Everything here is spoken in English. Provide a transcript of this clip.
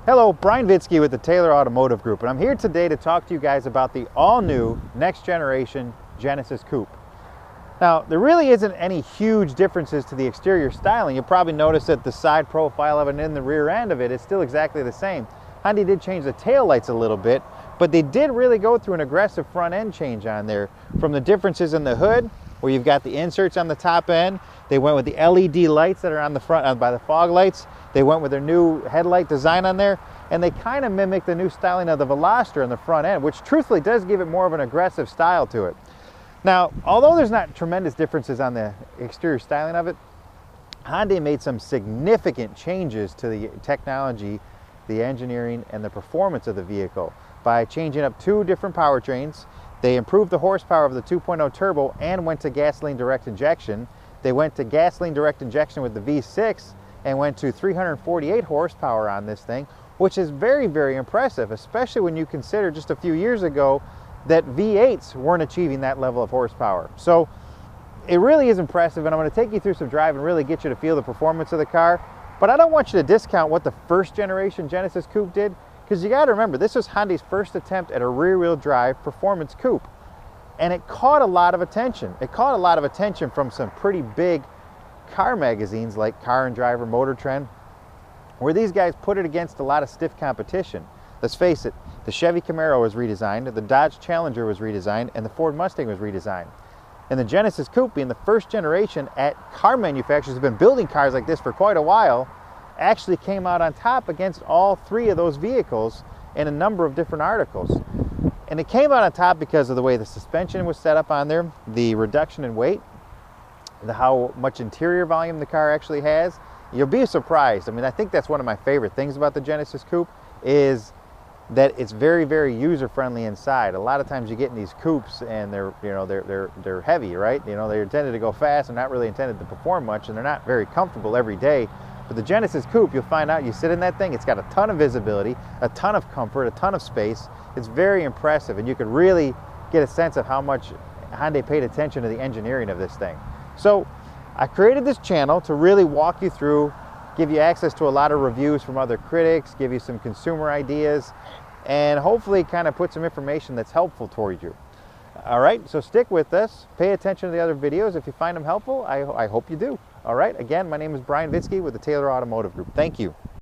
Hello, Brian Vitsky with the Taylor Automotive Group, and I'm here today to talk to you guys about the all-new next generation Genesis Coupe. Now, there really isn't any huge differences to the exterior styling. You'll probably notice that the side profile of it and the rear end of it is still exactly the same. Hyundai did change the tail lights a little bit, but they did really go through an aggressive front end change on there. From the differences in the hood, where you've got the inserts on the top end, they went with the LED lights that are on the front by the fog lights. They went with their new headlight design on there, and they kind of mimic the new styling of the Veloster in the front end, which truthfully does give it more of an aggressive style to it. Now, although there's not tremendous differences on the exterior styling of it, Hyundai made some significant changes to the technology, the engineering, and the performance of the vehicle by changing up two different powertrains. They improved the horsepower of the 2.0 turbo and went to gasoline direct injection. They went to gasoline direct injection with the V6 and went to 348 horsepower on this thing, which is very, very impressive, especially when you consider just a few years ago that V8s weren't achieving that level of horsepower. So it really is impressive, and I'm going to take you through some drive and really get you to feel the performance of the car. But I don't want you to discount what the first generation Genesis Coupe did, because you got to remember, this was Hyundai's first attempt at a rear-wheel drive performance coupe, and it caught a lot of attention. It caught a lot of attention from some pretty big car magazines like Car and Driver, Motor Trend, where these guys put it against a lot of stiff competition. Let's face it, the Chevy Camaro was redesigned, the Dodge Challenger was redesigned, and the Ford Mustang was redesigned. And the Genesis Coupe, being the first generation at car manufacturers who've been building cars like this for quite a while, actually came out on top against all three of those vehicles in a number of different articles. And it came out on top because of the way the suspension was set up on there, the reduction in weight, how much interior volume the car actually has. You'll be surprised. I mean, I think that's one of my favorite things about the Genesis Coupe is that it's very, very user-friendly inside. A lot of times you get in these coupes and they're heavy, right? You know, they're intended to go fast and not really intended to perform much, and they're not very comfortable every day. But the Genesis Coupe, you'll find out, you sit in that thing, it's got a ton of visibility, a ton of comfort, a ton of space. It's very impressive, and you can really get a sense of how much Hyundai paid attention to the engineering of this thing. So I created this channel to really walk you through, give you access to a lot of reviews from other critics, give you some consumer ideas, and hopefully kind of put some information that's helpful towards you. All right, so stick with us. Pay attention to the other videos. If you find them helpful, I hope you do. All right, again, my name is Brian Vitsky with the Taylor Automotive Group. Thank you.